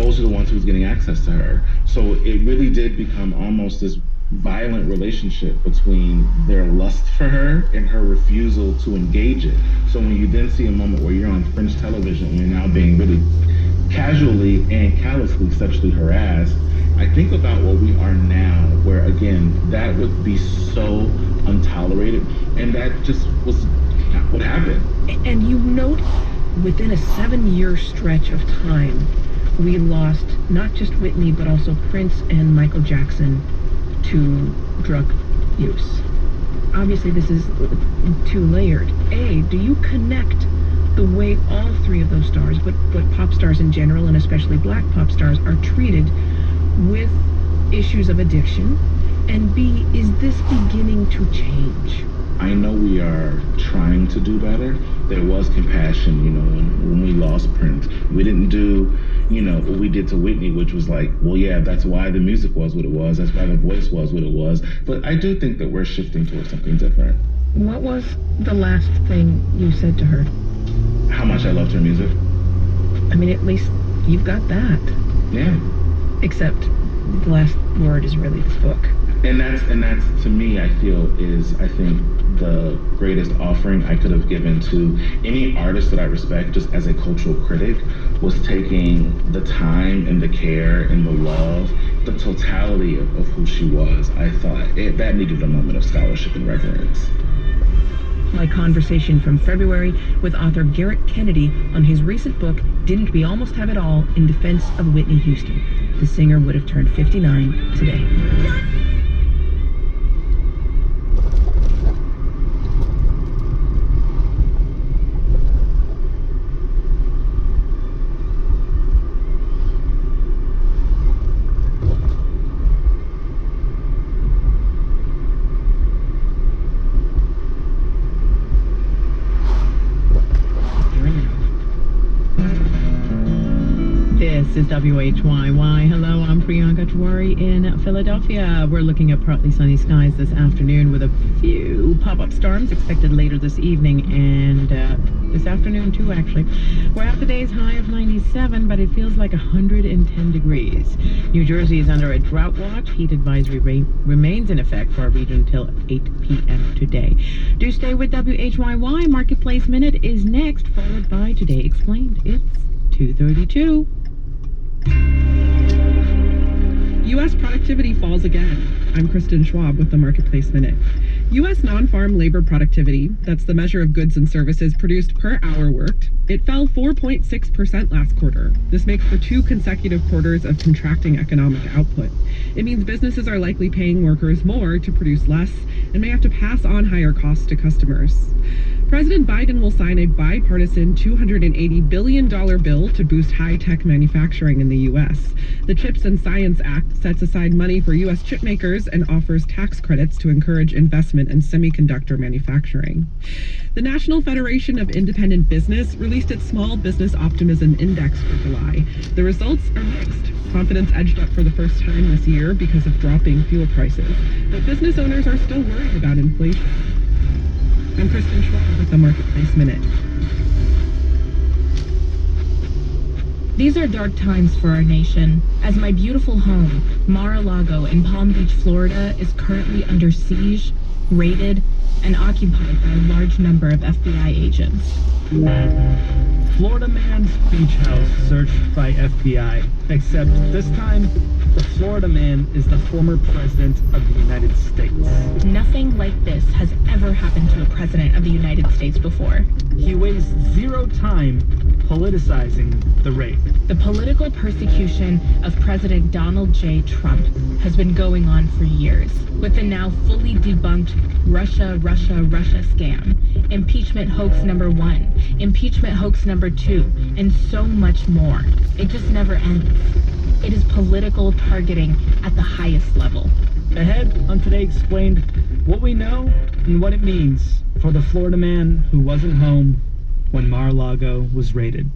those are the ones who was getting access to her. So it really did become almost this violent relationship between their lust for her and her refusal to engage it. So when you then see a moment where you're on French television and you're now being really casually and callously sexually harassed, I think about what we are now, where again, that would be so untolerated. And that just was not what happened. And you note within a 7-year stretch of time, we lost not just Whitney, but also Prince and Michael Jackson to drug use. Obviously, this is too layered. Do you connect the way all three of those stars, but pop stars in general, and especially black pop stars, are treated with issues of addiction? And B, is this beginning to change? I know we are trying to do better. There was compassion, when we lost Prince. We didn't do, what we did to Whitney, which was like, well, yeah, that's why the music was what it was. That's why the voice was what it was. But I do think that we're shifting towards something different. What was the last thing you said to her? How much I loved her music. I mean, at least you've got that. Yeah. Except the last word is really this book. And that's to me, I feel I think the greatest offering I could have given to any artist that I respect, just as a cultural critic, was taking the time and the care and the love, the totality of who she was. I thought that needed a moment of scholarship and reverence. My conversation from February with author Garrett Kennedy on his recent book, Didn't We Almost Have It All, in defense of Whitney Houston. The singer would have turned 59 today. This is WHYY. Hello, I'm Priyanka Tiwari in Philadelphia. We're looking at partly sunny skies this afternoon with a few pop-up storms expected later this evening and this afternoon too, actually. We're at today's high of 97, but it feels like 110 degrees. New Jersey is under a drought watch. Heat advisory remains in effect for our region until 8 p.m. today. Do stay with WHYY. Marketplace Minute is next, followed by Today Explained. It's 2:32. U.S. productivity falls again. I'm Kristen Schwab with the Marketplace Minute. U.S. non-farm labor productivity, that's the measure of goods and services produced per hour worked, it fell 4.6% last quarter. This makes for 2 consecutive quarters of contracting economic output. It means businesses are likely paying workers more to produce less and may have to pass on higher costs to customers. President Biden will sign a bipartisan $280 billion bill to boost high-tech manufacturing in the U.S. The CHIPS and Science Act sets aside money for U.S. chip makers and offers tax credits to encourage investment in semiconductor manufacturing. The National Federation of Independent Business released its Small Business Optimism Index for July. The results are mixed. Confidence edged up for the first time this year because of dropping fuel prices, but business owners are still worried about inflation. I'm Kristen Schwab with the Marketplace Minute. These are dark times for our nation, as my beautiful home, Mar-a-Lago in Palm Beach, Florida, is currently under siege, raided, and occupied by a large number of FBI agents. Florida man's beach house searched by FBI, except this time, the Florida man is the former president of the United States. Nothing like this has ever happened to a president of the United States before. He wastes zero time politicizing the raid. The political persecution of President Donald J. Trump has been going on for years, with the now fully debunked Russia scam, impeachment hoax number 1, impeachment hoax number 2, and so much more. It just never ends. It is political targeting at the highest level. Ahead on Today Explained, what we know and what it means for the Florida man who wasn't home when Mar-a-Lago was raided.